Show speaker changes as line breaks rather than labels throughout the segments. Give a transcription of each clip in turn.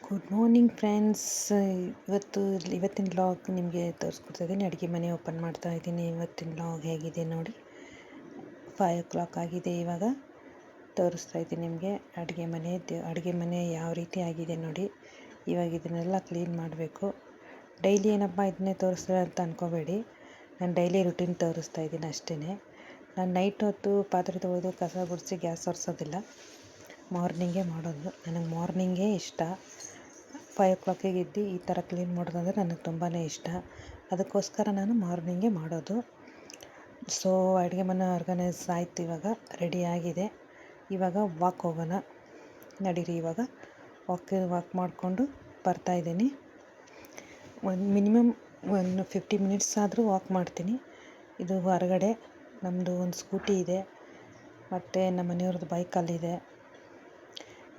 Good morning friends. ಇವತ್ತಿನ vlog ನಿಮಗೆ ತೋರಿಸ್ಕೊಡ್ತಾ ಇದ್ದೀನಿ. ಅಡುಗೆ ಮನೆ ಓಪನ್ ಮಾಡ್ತಾ ಇದ್ದೀನಿ. ಇವತ್ತಿನ ವ್ಲಾಗ್ ಹೇಗಿದೆ ನೋಡಿ. 5 o'clock ಆಗಿದೆ. ಇವಾಗ ತೋರಿಸ್ತಾ ಇದ್ದೀನಿ ನಿಮಗೆ ಅಡುಗೆ ಮನೆ ಯಾವ ರೀತಿ ಆಗಿದೆ ನೋಡಿ. ಇವಾಗ ಇದನ್ನೆಲ್ಲ ಕ್ಲೀನ್ ಮಾಡಬೇಕು. ಡೈಲಿ ಏನಪ್ಪ ಇದನ್ನೇ ತೋರಿಸ್ತಾರೆ ಅಂತ ಅಂದ್ಕೋಬೇಡಿ. ನಾನು ಡೈಲಿ ರುಟೀನ್ ತೋರಿಸ್ತಾ ಇದ್ದೀನಿ ಅಷ್ಟೇ. ನಾನು ನೈಟ್ ಹೊತ್ತು ಪಾತ್ರೆ ತೊಳೆದು ಕಸ ಗುಡಿಸಿ ಗ್ಯಾಸ್ ಒರೆಸೋದಿಲ್ಲ. ಮಾರ್ನಿಂಗೇ ಮಾಡೋದು. ನನಗೆ ಮಾರ್ನಿಂಗೇ ಇಷ್ಟ. 5 o'clock ಎದ್ದು ಈ ಥರ ಕ್ಲೀನ್ ಮಾಡೋದಂದರೆ ನನಗೆ ತುಂಬಾ ಇಷ್ಟ. ಅದಕ್ಕೋಸ್ಕರ ನಾನು ಮಾರ್ನಿಂಗೇ ಮಾಡೋದು. ಸೊ ಅಡುಗೆ ಮನೆ ಆರ್ಗನೈಸ್ ಆಯಿತು. ಇವಾಗ ರೆಡಿ ಆಗಿದೆ. ಇವಾಗ ವಾಕ್ ಹೋಗೋಣ ನಡೀರಿ. ಇವಾಗ ವಾಕ್ ಮಾಡಿಕೊಂಡು ಬರ್ತಾಯಿದ್ದೀನಿ. ಮಿನಿಮಮ್ 50 ಮಿನಿಟ್ಸ್ ಆದರೂ ವಾಕ್ ಮಾಡ್ತೀನಿ. ಇದು ಹೊರಗಡೆ ನಮ್ಮದು ಒಂದು ಸ್ಕೂಟಿ ಇದೆ, ಮತ್ತು ನಮ್ಮ ಮನೆಯವ್ರದ್ದು ಬೈಕಲ್ಲಿದೆ.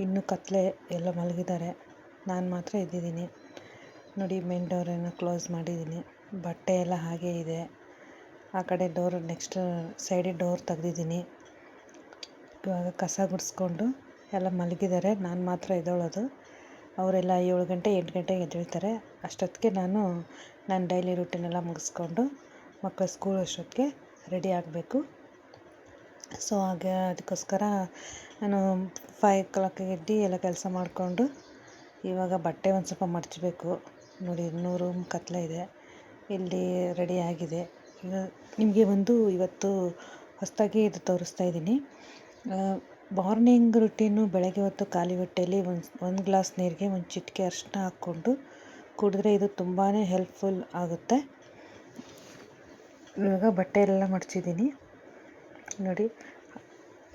ಇನ್ನೂ ಕತ್ಲೆ ಎಲ್ಲ ಮಲಗಿದ್ದಾರೆ, ನಾನು ಮಾತ್ರ ಎದ್ದಿದ್ದೀನಿ ನೋಡಿ. ಮೇನ್ ಡೋರನ್ನು ಕ್ಲೋಸ್ ಮಾಡಿದ್ದೀನಿ. ಬಟ್ಟೆ ಎಲ್ಲ ಹಾಗೇ ಇದೆ. ಆ ಕಡೆ ಡೋರ್ ನೆಕ್ಸ್ಟ್ ಸೈಡಿಗೆ ಡೋರ್ ತೆಗ್ದಿದ್ದೀನಿ. ಇವಾಗ ಕಸ ಗುಡಿಸ್ಕೊಂಡು ಎಲ್ಲ ಮಲಗಿದ್ದಾರೆ, ನಾನು ಮಾತ್ರ ಎದ್ದೇಳೋದು. ಅವರೆಲ್ಲ 7 ಗಂಟೆ 8 ಗಂಟೆಗೆ ಎದ್ದೇಳ್ತಾರೆ. ಅಷ್ಟೊತ್ತಿಗೆ ನಾನು ನನ್ನ ಡೈಲಿ ರೂಟೀನೆಲ್ಲ ಮುಗಿಸ್ಕೊಂಡು ಮಕ್ಕಳ ಸ್ಕೂಲ್ ಅಷ್ಟೊತ್ತಿಗೆ ರೆಡಿ ಆಗಬೇಕು. ಸೊ ಅದಕ್ಕೋಸ್ಕರ ನಾನು 5 o'clock ಎದ್ದು ಎಲ್ಲ ಕೆಲಸ ಮಾಡಿಕೊಂಡು ಇವಾಗ ಬಟ್ಟೆ ಒಂದು ಸ್ವಲ್ಪ ಮಡಚಬೇಕು ನೋಡಿ. ಇನ್ನೂ ರೂಮ್ ಕತ್ಲೆ ಇದೆ. ಇಲ್ಲಿ ರೆಡಿ ಆಗಿದೆ. ನಿಮಗೆ ಇವತ್ತು ಹೊಸದಾಗಿ ಇದು ತೋರಿಸ್ತಾ ಇದ್ದೀನಿ. ಮಾರ್ನಿಂಗ್ ರುಟೀನು ಬೆಳಗ್ಗೆ ಹೊತ್ತು ಖಾಲಿ ಹೊಟ್ಟೆಯಲ್ಲಿ ಒಂದು ಗ್ಲಾಸ್ ನೀರಿಗೆ ಒಂದು ಚಿಟಿಕೆ ಅರಿಶಿನ ಹಾಕ್ಕೊಂಡು ಕುಡಿದ್ರೆ ಇದು ತುಂಬಾ ಹೆಲ್ಪ್ಫುಲ್ ಆಗುತ್ತೆ. ಇವಾಗ ಬಟ್ಟೆ ಎಲ್ಲ ಮಡಚಿದ್ದೀನಿ ನೋಡಿ.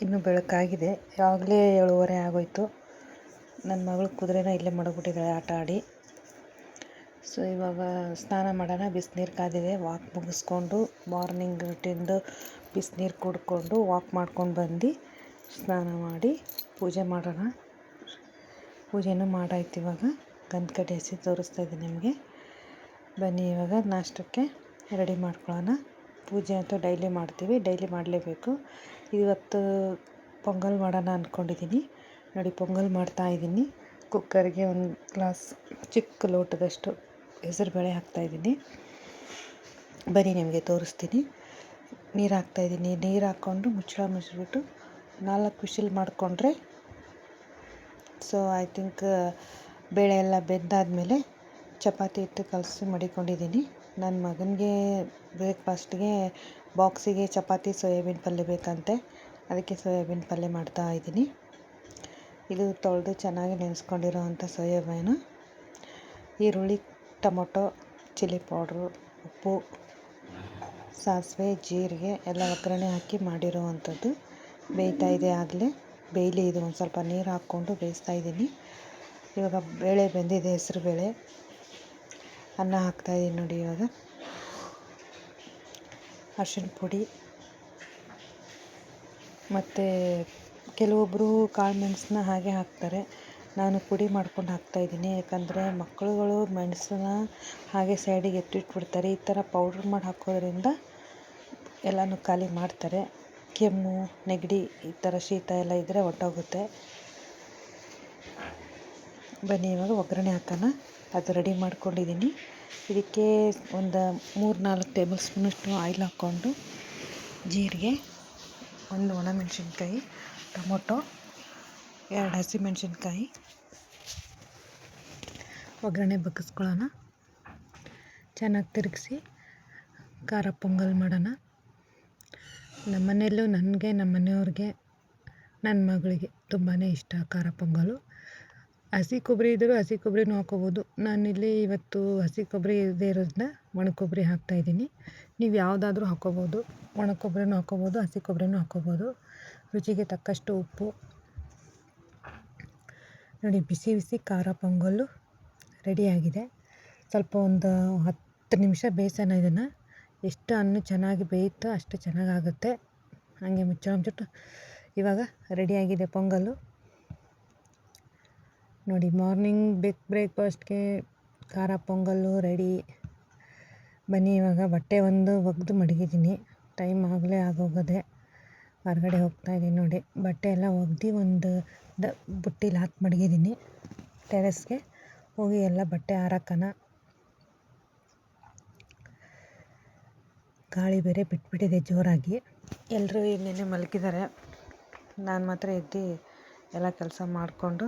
ಇನ್ನೂ ಬೆಳಕಾಗಿದೆ. ಆವಾಗಲೇ 7:30 ಆಗೋಯ್ತು. ನನ್ನ ಮಗಳು ಕುದುರೆನ ಇಲ್ಲೇ ಮಡಗ್ಬಿಟ್ಟಿದ್ದಾಳೆ ಆಟ ಆಡಿ. ಸೊ ಇವಾಗ ಸ್ನಾನ ಮಾಡೋಣ. ಬಿಸಿನೀರು ಕಾದಿದೆ. ವಾಕ್ ಮುಗಿಸ್ಕೊಂಡು ಮಾರ್ನಿಂಗ್ ರುಟೀನ್ದು ಬಿಸಿನೀರು ಕುಡ್ಕೊಂಡು ವಾಕ್ ಮಾಡ್ಕೊಂಡು ಬಂದು ಸ್ನಾನ ಮಾಡಿ ಪೂಜೆ ಮಾಡೋಣ. ಪೂಜೆನೂ ಮಾಡಾಯ್ತು. ಇವಾಗ ಗಂಧ ಕಡ್ಡಿ ಹಚ್ಚಿ ತೋರಿಸ್ತಾ ಇದ್ದೀನಿ ನಿಮಗೆ. ಬನ್ನಿ ಇವಾಗ ನಾಷ್ಟಕ್ಕೆ ರೆಡಿ ಮಾಡ್ಕೊಳ್ಳೋಣ. ಪೂಜೆ ಅಂತೂ ಡೈಲಿ ಮಾಡ್ತೀವಿ, ಡೈಲಿ ಮಾಡಲೇಬೇಕು. ಇವತ್ತು ಪೊಂಗಲ್ ಮಾಡೋಣ ಅಂದ್ಕೊಂಡಿದ್ದೀನಿ ನೋಡಿ. ಪೊಂಗಲ್ ಮಾಡ್ತಾಯಿದ್ದೀನಿ. ಕುಕ್ಕರ್ಗೆ ಒಂದು ಗ್ಲಾಸ್ ಚಿಕ್ಕ ಲೋಟದಷ್ಟು ಹೆಸರುಬೇಳೆ ಹಾಕ್ತಾಯಿದ್ದೀನಿ. ಬನ್ನಿ ನಿಮಗೆ ತೋರಿಸ್ತೀನಿ. ನೀರು ಹಾಕ್ತಾಯಿದ್ದೀನಿ. ನೀರು ಹಾಕ್ಕೊಂಡು ಮುಚ್ಚಿಬಿಟ್ಟು 4 ವಿಷಲ್ ಮಾಡಿಕೊಂಡ್ರೆ ಸೊ ಐ ಥಿಂಕ್ ಬೇಳೆ ಎಲ್ಲ ಬೆಂದಾದಮೇಲೆ ಚಪಾತಿ ಹಿಟ್ಟು ಕಲಸಿ ಮಡಿಕೊಂಡಿದ್ದೀನಿ. ನನ್ನ ಮಗನಿಗೆ ಬ್ರೇಕ್ಫಾಸ್ಟ್ಗೆ ಬಾಕ್ಸಿಗೆ ಚಪಾತಿ ಸೋಯಾಬೀನ್ ಪಲ್ಯ ಬೇಕಂತೆ, ಅದಕ್ಕೆ ಸೋಯಾಬೀನ್ ಪಲ್ಯ ಮಾಡ್ತಾಯಿದ್ದೀನಿ. ಇದು ತೊಳೆದು ಚೆನ್ನಾಗಿ ನೆನೆಸ್ಕೊಂಡಿರೋ ಅಂಥ ಸೋಯಾಬೀನು, ಈರುಳ್ಳಿ, ಟೊಮೊಟೊ, ಚಿಲ್ಲಿ ಪೌಡ್ರು, ಉಪ್ಪು, ಸಾಸಿವೆ, ಜೀರಿಗೆ ಎಲ್ಲ ಒಗ್ಗರಣೆ ಹಾಕಿ ಮಾಡಿರೋ ಅಂಥದ್ದು. ಬೇಯ್ತಾ ಇದೆ. ಆಗಲೇ ಬೇಯಲಿ. ಇದು ಒಂದು ಸ್ವಲ್ಪ ನೀರು ಹಾಕ್ಕೊಂಡು ಬೇಯಿಸ್ತಾಯಿದ್ದೀನಿ. ಇವಾಗ ಬೇಳೆ ಬೆಂದಿದೆ. ಹೆಸರುಬೇಳೆ ಅನ್ನ ಹಾಕ್ತಾಯಿದ್ದೀನಿ ನೋಡಿ. ಇವಾಗ ಅರಿಶಿಣ ಪುಡಿ ಮತ್ತು ಕೆಲವೊಬ್ಬರು ಕಾಳು ಮೆಣಸನ್ನ ಹಾಗೆ ಹಾಕ್ತಾರೆ. ನಾನು ಪುಡಿ ಮಾಡ್ಕೊಂಡು ಹಾಕ್ತಾಯಿದ್ದೀನಿ. ಯಾಕಂದರೆ ಮಕ್ಕಳುಗಳು ಮೆಣಸನ್ನ ಹಾಗೆ ಸೈಡಿಗೆ ಎತ್ತಿಟ್ಬಿಡ್ತಾರೆ. ಈ ಥರ ಪೌಡ್ರ್ ಮಾಡಿ ಹಾಕೋದ್ರಿಂದ ಎಲ್ಲನೂ ಖಾಲಿ ಮಾಡ್ತಾರೆ. ಕೆಮ್ಮು, ನೆಗಡಿ, ಈ ಥರ ಶೀತ ಎಲ್ಲ ಇದ್ದರೆ ಹೊರ್ಟೋಗುತ್ತೆ. ಬನ್ನಿ ಇವಾಗ ಒಗ್ಗರಣೆ ಹಾಕೋಣ. ಅದು ರೆಡಿ ಮಾಡ್ಕೊಂಡಿದ್ದೀನಿ. ಇದಕ್ಕೆ ಒಂದು 3-4 ಟೇಬಲ್ ಸ್ಪೂನಷ್ಟು ಆಯಿಲ್ ಹಾಕ್ಕೊಂಡು ಜೀರಿಗೆ, 1 ಒಣಮೆಣಸಿನ್ಕಾಯಿ, ಟೊಮೊಟೊ, 2 ಹಸಿಮೆಣಸಿನ್ಕಾಯಿ ಒಗ್ಗರಣೆ ಬಗ್ಗಿಸ್ಕೊಳ್ಳೋಣ. ಚೆನ್ನಾಗಿ ತಿರುಗಿಸಿ ಖಾರ ಪೊಂಗಲ್ ಮಾಡೋಣ. ನಮ್ಮ ಮನೆಯಲ್ಲೂ ನನಗೆ, ನಮ್ಮ ಮನೆಯವ್ರಿಗೆ, ನನ್ನ ಮಗಳಿಗೆ ತುಂಬಾ ಇಷ್ಟ ಖಾರ ಪೊಂಗಲು. ಹಸಿ ಕೊಬ್ಬರಿ ಇದ್ದರೂ ಹಸಿ ಕೊಬ್ಬರಿನೂ ಹಾಕ್ಕೋಬೋದು. ನಾನಿಲ್ಲಿ ಇವತ್ತು ಹಸಿ ಕೊಬ್ಬರಿ ಇಲ್ಲದೇ ಇರೋದನ್ನ ಒಣ ಕೊಬ್ಬರಿ ಹಾಕ್ತಾಯಿದ್ದೀನಿ. ನೀವು ಯಾವುದಾದ್ರೂ ಹಾಕ್ಕೋಬೋದು. ಒಣ ಕೊಬ್ಬರಿನೂ ಹಾಕ್ಕೋಬೋದು, ಹಸಿ ಕೊಬ್ಬರಿನೂ ಹಾಕ್ಕೋಬೋದು. ರುಚಿಗೆ ತಕ್ಕಷ್ಟು ಉಪ್ಪು ನೋಡಿ. ಬಿಸಿ ಬಿಸಿ ಖಾರ ಪೊಂಗಲ್ಲು ರೆಡಿಯಾಗಿದೆ. ಸ್ವಲ್ಪ ಒಂದು 10 ನಿಮಿಷ ಬೇಯಿಸೋಣ ಇದನ್ನು. ಎಷ್ಟು ಅನ್ನ ಚೆನ್ನಾಗಿ ಬೇಯುತ್ತೋ ಅಷ್ಟು ಚೆನ್ನಾಗಾಗುತ್ತೆ. ಹಾಗೆ ಮುಚ್ಚಿಟ್ಟು ಇವಾಗ ರೆಡಿಯಾಗಿದೆ ಪೊಂಗಲ್ಲು ನೋಡಿ. ಮಾರ್ನಿಂಗ್ ಬ್ರೇಕ್ಫಾಸ್ಟ್ಗೆ ಖಾರ ಪೊಂಗಲ್ಲು ರೆಡಿ. ಬನ್ನಿ ಇವಾಗ ಬಟ್ಟೆ ಒಂದು ಒಗೆದು ಮಡಗಿದ್ದೀನಿ. ಟೈಮ್ ಆಗಲೇ ಆಗೋಗಿದೆ. ಹೊರಗಡೆ ಹೋಗ್ತಾಯಿದ್ದೀನಿ ನೋಡಿ. ಬಟ್ಟೆ ಎಲ್ಲ ಒಗೆದು ಒಂದು ಬುಟ್ಟಿಲಿ ಹಾಕಿ ಮಡಗಿದ್ದೀನಿ ಟೆರೆಸ್ಗೆ. ಹೋಗಿ ಎಲ್ಲ ಬಟ್ಟೆ ಹಾರಾಕನ. ಗಾಳಿ ಬೇರೆ ಬಿಟ್ಬಿಟ್ಟಿದೆ ಜೋರಾಗಿ. ಎಲ್ಲರೂ ಇನ್ನೇನೆ ಮಲಗಿದ್ದಾರೆ. ನಾನು ಮಾತ್ರ ಎದ್ದು ಎಲ್ಲ ಕೆಲಸ ಮಾಡಿಕೊಂಡು,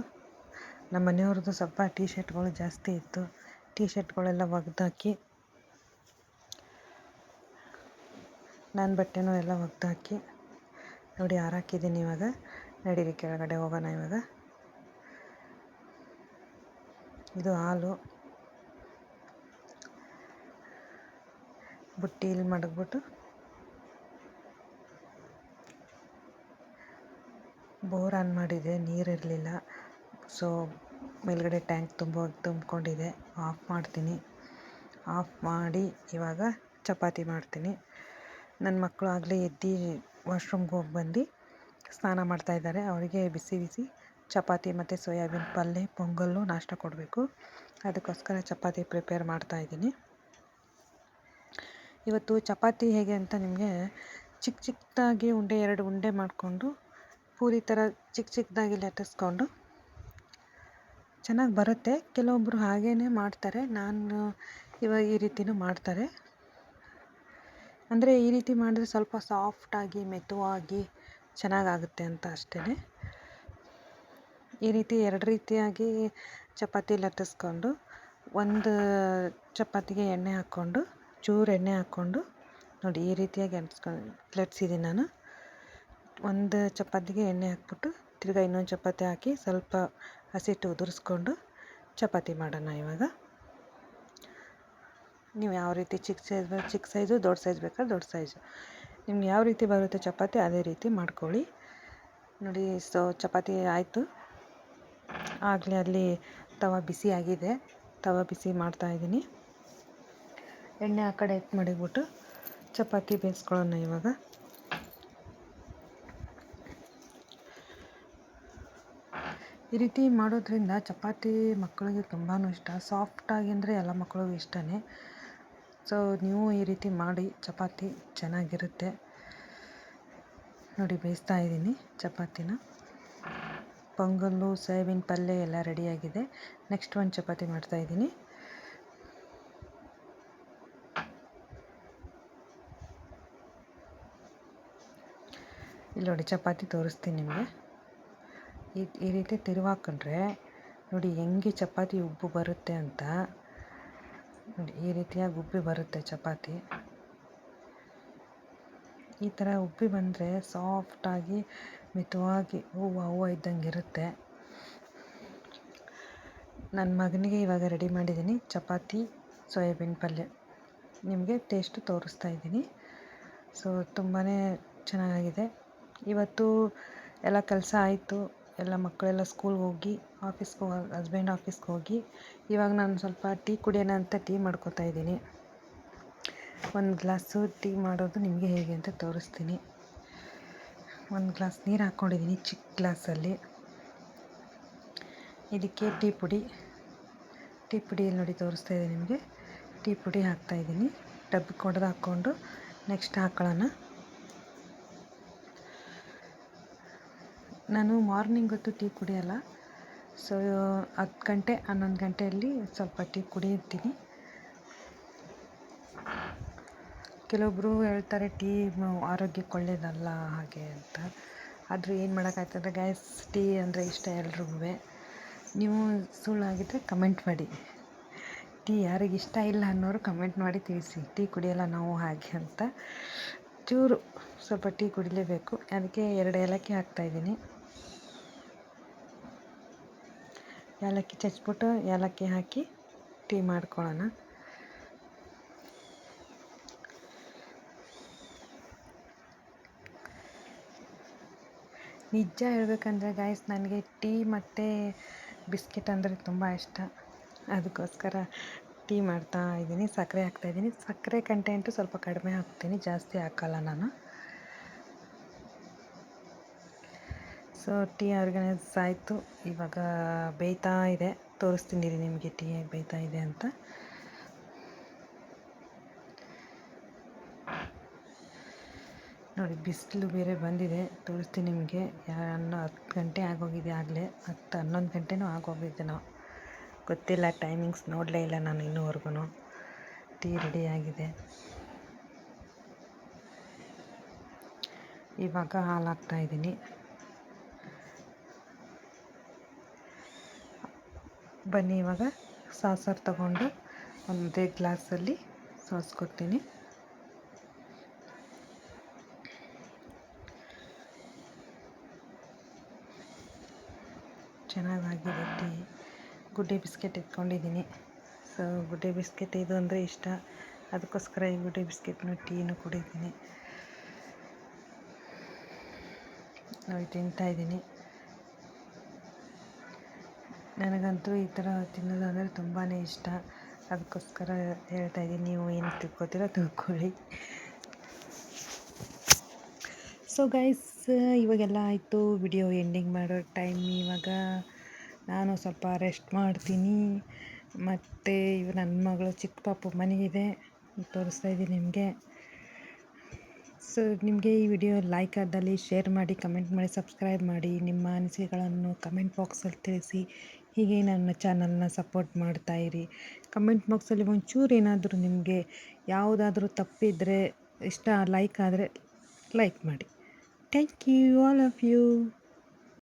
ನಮ್ಮ ಮನೆಯವ್ರದ್ದು ಸ್ವಲ್ಪ ಟೀ ಶರ್ಟ್ಗಳು ಜಾಸ್ತಿ ಇತ್ತು. ಟೀ ಶರ್ಟ್ಗಳೆಲ್ಲ ಒಗ್ದಾಕಿ, ನನ್ನ ಬಟ್ಟೆನೂ ಎಲ್ಲ ಒಗ್ದಾಕಿ ನೋಡಿ ಹಾರಾಕಿದ್ದೀನಿ. ಇವಾಗ ನಡೀರಿ ಕೆಳಗಡೆ ಹೋಗೋಣ. ಇವಾಗ ಇದು ಹಾಲು ಬುಟ್ಟಿಲಿ ಮಡಗ್ಬಿಟ್ಟು ಬೋರ್ ಆನ್ ಮಾಡಿದೆ, ನೀರಿರಲಿಲ್ಲ. ಸೊ ಮೇಲ್ಗಡೆ ಟ್ಯಾಂಕ್ ತುಂಬಿಕೊಂಡಿದೆ. ಆಫ್ ಮಾಡ್ತೀನಿ. ಆಫ್ ಮಾಡಿ ಇವಾಗ ಚಪಾತಿ ಮಾಡ್ತೀನಿ. ನನ್ನ ಮಕ್ಕಳು ಆಗಲೇ ಎದ್ದು ವಾಶ್ರೂಮ್ಗೆ ಹೋಗಿ ಬಂದು ಸ್ನಾನ ಮಾಡ್ತಾಯಿದ್ದಾರೆ. ಅವರಿಗೆ ಬಿಸಿ ಬಿಸಿ ಚಪಾತಿ ಮತ್ತು ಸೋಯಾಬೀನ್ ಪಲ್ಯ, ಪೊಂಗಲ್ಲು ನಾಷ್ಟ ಕೊಡಬೇಕು. ಅದಕ್ಕೋಸ್ಕರ ಚಪಾತಿ ಪ್ರಿಪೇರ್ ಮಾಡ್ತಾಯಿದ್ದೀನಿ. ಇವತ್ತು ಚಪಾತಿ ಹೇಗೆ ಅಂತ ನಿಮಗೆ ಚಿಕ್ಕ ಚಿಕ್ಕದಾಗಿ ಎರಡು ಉಂಡೆ ಮಾಡಿಕೊಂಡು ಪೂರಿ ಥರ ಚಿಕ್ಕ ಚಿಕ್ಕದಾಗಿ ಲಟ್ಟಿಸ್ಕೊಂಡು ಚೆನ್ನಾಗಿ ಬರುತ್ತೆ. ಕೆಲವೊಬ್ಬರು ಹಾಗೇ ಮಾಡ್ತಾರೆ. ನಾನು ಇವಾಗ ಈ ರೀತಿನೂ ಮಾಡ್ತಾರೆ. ಅಂದರೆ ಈ ರೀತಿ ಮಾಡಿದ್ರೆ ಸ್ವಲ್ಪ ಸಾಫ್ಟಾಗಿ ಮೆತ್ತವಾಗಿ ಚೆನ್ನಾಗಾಗುತ್ತೆ ಅಂತ ಅಷ್ಟೇ. ಈ ರೀತಿ ಎರಡು ರೀತಿಯಾಗಿ ಚಪಾತಿ ಲಟ್ಟಿಸ್ಕೊಂಡು, ಒಂದು ಚಪಾತಿಗೆ ಎಣ್ಣೆ ಹಾಕ್ಕೊಂಡು, ಚೂರು ಎಣ್ಣೆ ಹಾಕ್ಕೊಂಡು ನೋಡಿ ಈ ರೀತಿಯಾಗಿ ಲಟ್ಸಿದ್ದೀನಿ ನಾನು. ಒಂದು ಚಪಾತಿಗೆ ಎಣ್ಣೆ ಹಾಕ್ಬಿಟ್ಟು ತಿರ್ಗಾ ಇನ್ನೊಂದು ಚಪಾತಿ ಹಾಕಿ ಸ್ವಲ್ಪ ಹಸಿಟ್ಟು ಉದುರಿಸ್ಕೊಂಡು ಚಪಾತಿ ಮಾಡೋಣ. ಇವಾಗ ನೀವು ಯಾವ ರೀತಿ ಚಿಕ್ಕ ಸೈಜು, ದೊಡ್ಡ ಸೈಜ್ ಬೇಕಾದ್ರೆ ದೊಡ್ಡ ಸೈಜು, ನಿಮ್ಗೆ ಯಾವ ರೀತಿ ಬರುತ್ತೆ ಚಪಾತಿ ಅದೇ ರೀತಿ ಮಾಡ್ಕೊಳ್ಳಿ. ನೋಡಿ, ಸೊ ಚಪಾತಿ ಆಯಿತು. ಆಗಲೇ ಅಲ್ಲಿ ತವ ಬಿಸಿ ಆಗಿದೆ. ತವ ಬಿಸಿ ಮಾಡ್ತಾಯಿದ್ದೀನಿ. ಎಣ್ಣೆ ಆ ಕಡೆ ಎತ್ತು ಮಾಡಿಬಿಟ್ಟು ಚಪಾತಿ ಬೇಯಿಸ್ಕೊಳ್ಳೋಣ. ಇವಾಗ ಈ ರೀತಿ ಮಾಡೋದ್ರಿಂದ ಚಪಾತಿ ಮಕ್ಕಳಿಗೆ ತುಂಬಾ ಇಷ್ಟ. ಸಾಫ್ಟಾಗಿ ಅಂದರೆ ಎಲ್ಲ ಮಕ್ಕಳಿಗೂ ಇಷ್ಟನೇ. ಸೊ ನೀವು ಈ ರೀತಿ ಮಾಡಿ ಚಪಾತಿ ಚೆನ್ನಾಗಿರುತ್ತೆ. ನೋಡಿ ಬೇಯಿಸ್ತಾ ಇದ್ದೀನಿ ಚಪಾತಿನ. ಪೊಂಗಲ್ಲು, ಸೋಯಾಬೀನ್ ಪಲ್ಯ ಎಲ್ಲ ರೆಡಿಯಾಗಿದೆ. ನೆಕ್ಸ್ಟ್ ಒಂದು ಚಪಾತಿ ಮಾಡ್ತಾಯಿದ್ದೀನಿ. ಇಲ್ಲಿ ನೋಡಿ ಚಪಾತಿ ತೋರಿಸ್ತೀನಿ ನಿಮಗೆ. ಈ ರೀತಿ ತಿರುವಾಕೊಂಡ್ರೆ ನೋಡಿ ಹೆಂಗೆ ಚಪಾತಿ ಉಬ್ಬು ಬರುತ್ತೆ ಅಂತ. ನೋಡಿ ಈ ರೀತಿಯಾಗಿ ಉಬ್ಬಿ ಬರುತ್ತೆ ಚಪಾತಿ. ಈ ಥರ ಉಬ್ಬಿ ಬಂದರೆ ಸಾಫ್ಟಾಗಿ ಮಿತವಾಗಿ ಹೂವು ಇದ್ದಂಗೆ ಇರುತ್ತೆ. ನನ್ನ ಮಗನಿಗೆ ಇವಾಗ ರೆಡಿ ಮಾಡಿದ್ದೀನಿ ಚಪಾತಿ, ಸೋಯಾಬೀನ್ ಪಲ್ಯ. ನಿಮಗೆ ಟೇಸ್ಟು ತೋರಿಸ್ತಾ ಇದ್ದೀನಿ. ಸೊ ತುಂಬಾ ಚೆನ್ನಾಗಿದೆ. ಇವತ್ತು ಎಲ್ಲ ಕೆಲಸ ಆಯಿತು. ಎಲ್ಲ ಮಕ್ಕಳೆಲ್ಲ ಸ್ಕೂಲ್ಗೆ ಹೋಗಿ ಹಸ್ಬೆಂಡ್ ಆಫೀಸ್ಗೆ ಹೋಗಿ ಇವಾಗ ನಾನು ಸ್ವಲ್ಪ ಟೀ ಕುಡಿಯೋಣ ಅಂತ ಟೀ ಮಾಡ್ಕೊತಾ ಇದ್ದೀನಿ. ಒಂದು ಗ್ಲಾಸು ಟೀ ಮಾಡೋದು ನಿಮಗೆ ಹೇಗೆ ಅಂತ ತೋರಿಸ್ತೀನಿ. ಒಂದು ಗ್ಲಾಸ್ ನೀರು ಹಾಕ್ಕೊಂಡಿದ್ದೀನಿ ಚಿಕ್ಕ ಗ್ಲಾಸಲ್ಲಿ. ಇದಕ್ಕೆ ಟೀ ಪುಡಿಯಲ್ಲಿ ನೋಡಿ ತೋರಿಸ್ತಾ ಇದ್ದೀನಿ ನಿಮಗೆ. ಟೀ ಪುಡಿ ಹಾಕ್ತಾಯಿದ್ದೀನಿ. ಡಬ್ಬಕ್ಕೆ ಹೊಡೆದು ಹಾಕ್ಕೊಂಡು ನೆಕ್ಸ್ಟ್ ಹಾಕೊಳ್ಳೋಣ. ನಾನು ಮಾರ್ನಿಂಗ್ ಹೊತ್ತು ಟೀ ಕುಡಿಯೋಲ್ಲ. ಸೊ 10 ಗಂಟೆ 11 ಗಂಟೆಯಲ್ಲಿ ಸ್ವಲ್ಪ ಟೀ ಕುಡಿಯುತ್ತೀನಿ. ಕೆಲವೊಬ್ಬರು ಹೇಳ್ತಾರೆ ಟೀ ಆರೋಗ್ಯಕ್ಕೆ ಒಳ್ಳೆಯದಲ್ಲ ಹಾಗೆ ಅಂತ. ಆದರೂ ಏನು ಮಾಡೋಕ್ಕಾಗ್ತದೆ ಗ್ಯಾಸ್. ಟೀ ಅಂದರೆ ಇಷ್ಟ ಎಲ್ರಿಗೂ. ನೀವು ಸುಳ್ಳಾಗಿದ್ದರೆ ಕಮೆಂಟ್ ಮಾಡಿ. ಟೀ ಯಾರಿಗಿಷ್ಟ ಇಲ್ಲ ಅನ್ನೋರು ಕಮೆಂಟ್ ಮಾಡಿ ತಿಳಿಸಿ. ಟೀ ಕುಡಿಯೋಲ್ಲ ನಾವು ಹಾಗೆ ಅಂತ. ಚೂರು ಸ್ವಲ್ಪ ಟೀ ಕುಡಿಲೇಬೇಕು. ಅದಕ್ಕೆ 2 ಏಲಕ್ಕಿ ಹಾಕ್ತಾಯಿದ್ದೀನಿ. ಏಲಕ್ಕಿ ಚಚ್ಬಿಟ್ಟು ಏಲಕ್ಕಿ ಹಾಕಿ ಟೀ ಮಾಡ್ಕೊಳ್ಳೋಣ. ನಿಜ ಹೇಳ್ಬೇಕಂದ್ರೆ ಗಾಯ್ಸ್, ನನಗೆ ಟೀ ಮತ್ತು ಬಿಸ್ಕೆಟ್ ಅಂದರೆ ತುಂಬ ಇಷ್ಟ. ಅದಕ್ಕೋಸ್ಕರ ಟೀ ಮಾಡ್ತಾ ಇದ್ದೀನಿ. ಸಕ್ಕರೆ ಹಾಕ್ತಾಯಿದ್ದೀನಿ. ಸಕ್ಕರೆ ಕಂಟೆಂಟು ಸ್ವಲ್ಪ ಕಡಿಮೆ ಹಾಕ್ತೀನಿ, ಜಾಸ್ತಿ ಹಾಕಲ್ಲ ನಾನು. ಸೊ ಟೀ ಆರ್ಗನೈಸ್ ಆಯಿತು. ಇವಾಗ ಬೇಯ್ತಾ ಇದೆ. ತೋರಿಸ್ತೀನಿ ನಿಮಗೆ ಟೀ ಹೇಗೆ ಬೇಯ್ತಾ ಇದೆ ಅಂತ. ನೋಡಿ ಬಿಸಿಲು ಬೇರೆ ಬಂದಿದೆ. ತೋರಿಸ್ತೀನಿ ನಿಮಗೆ. 10 ಗಂಟೆ ಆಗೋಗಿದೆ ಆಗಲೇ. 11 ಗಂಟೆನೂ ಆಗೋಗಿದೆ ನಾವು. ಗೊತ್ತಿಲ್ಲ, ಟೈಮಿಂಗ್ಸ್ ನೋಡಲೇ ಇಲ್ಲ ನಾನು ಇನ್ನೂವರೆಗೂ. ಟೀ ರೆಡಿಯಾಗಿದೆ. ಇವಾಗ ಹಾಲು ಹಾಕ್ತಾಯಿದ್ದೀನಿ. ಬನ್ನಿ ಇವಾಗ ಸಾಸರ್ ತಗೊಂಡು ಒಂದೇ ಗ್ಲಾಸಲ್ಲಿ ಸೋಸ್ಕೊತೀನಿ. ಚೆನ್ನಾಗಾಗಿದೆ ಟೀ. ಗುಡ್ಡೆ ಬಿಸ್ಕೆಟ್ ಎತ್ಕೊಂಡಿದ್ದೀನಿ. ಸೊ ಗುಡ್ಡೆ ಬಿಸ್ಕೆಟ್ ಇದು ಅಂದರೆ ಇಷ್ಟ, ಅದಕ್ಕೋಸ್ಕರ ಈ ಗುಡ್ಡೆ ಬಿಸ್ಕೆಟ್ನು ಟೀನು ಕುಡಿತೀನಿ. ನಾವು ತಿಂತಾಯಿದ್ದೀನಿ. ನನಗಂತೂ ಈ ಥರ ತಿನ್ನೋದಂದರೆ ತುಂಬಾ ಇಷ್ಟ, ಅದಕ್ಕೋಸ್ಕರ ಹೇಳ್ತಾಯಿದ್ದೀನಿ. ನೀವು ಏನು ತಿಳ್ಕೊತೀರೋ ತಿಳ್ಕೊಳ್ಳಿ. ಸೊ ಗೈಸ್, ಇವಾಗೆಲ್ಲ ಆಯಿತು, ವಿಡಿಯೋ ಎಂಡಿಂಗ್ ಮಾಡೋ ಟೈಮ್. ಇವಾಗ ನಾನು ಸ್ವಲ್ಪ ರೆಸ್ಟ್ ಮಾಡ್ತೀನಿ. ಮತ್ತು ನನ್ನ ಮಗಳು ಚಿಕ್ಕ ಪಾಪು ಮನೆಗಿದೆ, ತೋರಿಸ್ತಾಯಿದ್ದೀನಿ ನಿಮಗೆ. ಸೊ ನಿಮಗೆ ಈ ವಿಡಿಯೋ ಲೈಕ್ ಆದಲ್ಲಿ ಶೇರ್ ಮಾಡಿ, ಕಮೆಂಟ್ ಮಾಡಿ, ಸಬ್ಸ್ಕ್ರೈಬ್ ಮಾಡಿ. ನಿಮ್ಮ ಅನಿಸಿಕೆಗಳನ್ನು ಕಮೆಂಟ್ ಬಾಕ್ಸಲ್ಲಿ ತಿಳಿಸಿ. ಹೀಗೆ ನನ್ನ ಚಾನಲ್ನ ಸಪೋರ್ಟ್ ಮಾಡ್ತಾಯಿರಿ. ಕಮೆಂಟ್ ಬಾಕ್ಸಲ್ಲಿ ಒಂಚೂರು ಏನಾದರೂ ನಿಮಗೆ ಯಾವುದಾದ್ರೂ ತಪ್ಪಿದರೆ, ಇಷ್ಟ ಲೈಕ್ ಆದರೆ ಲೈಕ್ ಮಾಡಿ. Thank you all of you.